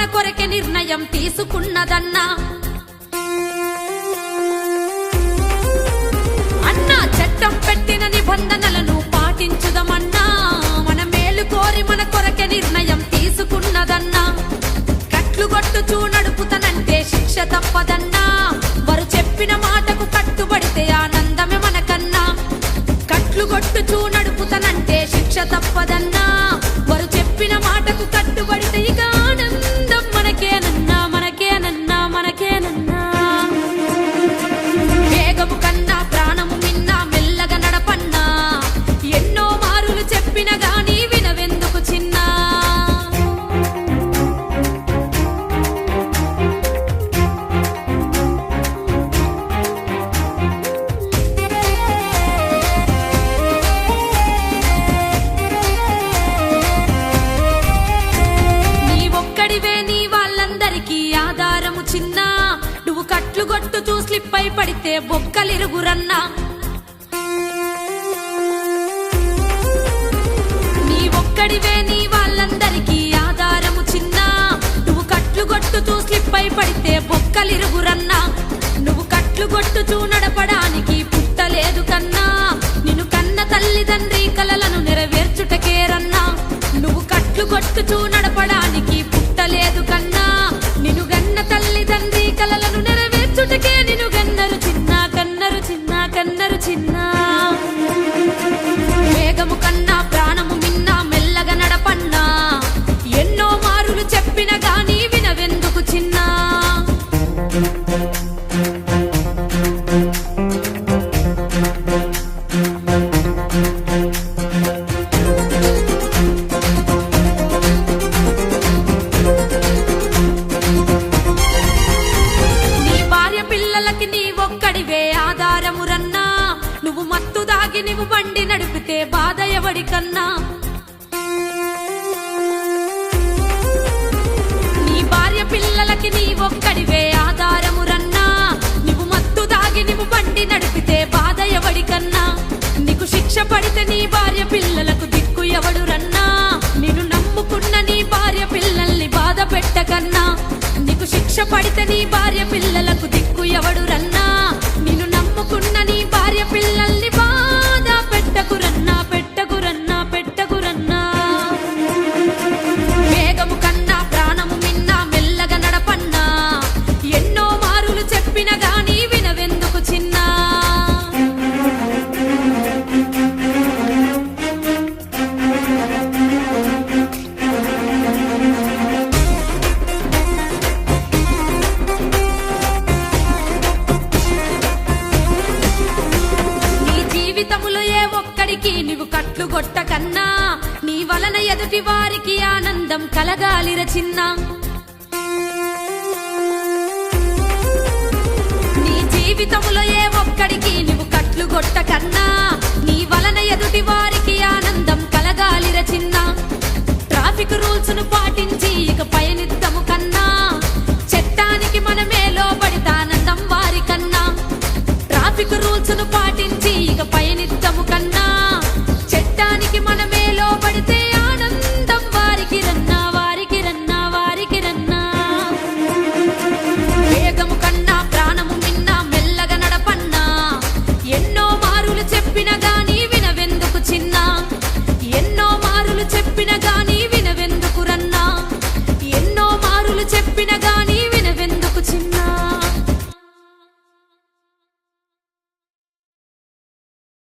మన కొరకే నిర్ణయం తీసుకున్నదన్నా. అన్నా చట్టం పెట్టిన నిబంధనలను పాటించుదమన్నా, మన మేలు కోరి మన కొరకే నిర్ణయం తీసుకున్నదన్నా. కట్లు కొట్టుచూ నడుపుతానంటే శిక్ష తప్పదన్నా, వారు చెప్పిన మాటకు కట్టుబడితే ఆనందమే మనకన్నా. కట్లు కొట్టుచూ నడుపుతానంటే శిక్ష తప్పదన్నా, వారు చెప్పిన మాటకు కట్టుబడితే ఇక ఆనందం మనకేనన్నా, మనకేనన్నా, మనకేనన్నా. వేగము కన్నా ప్రాణము మిన్నా మెల్లగా నడపన్నా, ఎన్నో మారులు చెప్పిన గాని వినవెందుకు చిన్నా. ఆధారము చిన్న, నువ్వు కట్లు కొట్టుచూ స్లిప్ అయి పడితే బొక్కలిరుగురన్నా. నీ ఒక్కడివే నీ వాళ్ళందరికీ ఆధారము చిన్న, నువ్వు కట్లు కొట్టుచూ స్లిప్ అయి పడితే బొక్కలిరుగురన్నా. నువ్వు కట్లు కొట్టుచూ నడపడానికి పుట్టలేదు కన్నా, నిన్ను కన్న తల్లిదండ్రి కలలను నెరవేర్చుటకేరన్నా. నువ్వు కట్లు కొట్టుచూ నడపడానికి పుట్టలేదు కన్నా, నిన్ను గన్న తల్లిదండ్రి కలలను నెరవేర్చుటకే నిన్ను గన్నరు చిన్న, కన్నరు చిన్న, కన్నరు చిన్న. వేగము కన్నా ప్రాణము మిన్నా మెల్లగా నడపన్నా, ఎన్నో మారులు చెప్పిన గాని వినవెందుకు చిన్నా. ఆధారమురన్నా, నువ్వు మత్తు దాగి నువ్వు బండి నడిపితే బాధ ఎవడికన్నా. నీ భార్య పిల్లలకి నీ ఒక్కడివే ఆధారమురన్నా, నువ్వు మత్తు దాగి నువ్వు బండి నడిపితే బాధ ఎవడికన్నా. నీకు శిక్ష పడితే నీ భార్య పిల్లలకు దిక్కు ఎవడురన్నా, నిన్ను నమ్ముకున్న నీ భార్య పిల్లల్ని బాధ పెట్టకన్నా. నీకు శిక్ష పడితే నీ భార్య పిల్లలకు దిక్కు ఎవడురన్నా, నిన్ను నమ్ముకున్న నీ భార్య పిల్లల్ని బాధ పెట్టకురన్నా, పెట్టకురన్నా, పెట్టకురన్నా. వేగము కన్నా ప్రాణము మిన్నా మెల్లగా నడపన్నా, ఎన్నో మారులు చెప్పిన గాని వినవెందుకు చిన్నా. నీవు కట్లు కొట్టకన్నా, నీ వలన ఎదుటి వారికి ఆనందం కలగాలిర చిన్న. నీ జీవితములో ఏ ఒక్కడికి నీవు కట్లు కొట్టకన్నా, నీ వలన ఎదుటి వారికి ఆనందం కలగాలిర చిన్న. ట్రాఫిక్ రూల్స్ ను పాటించి ఇక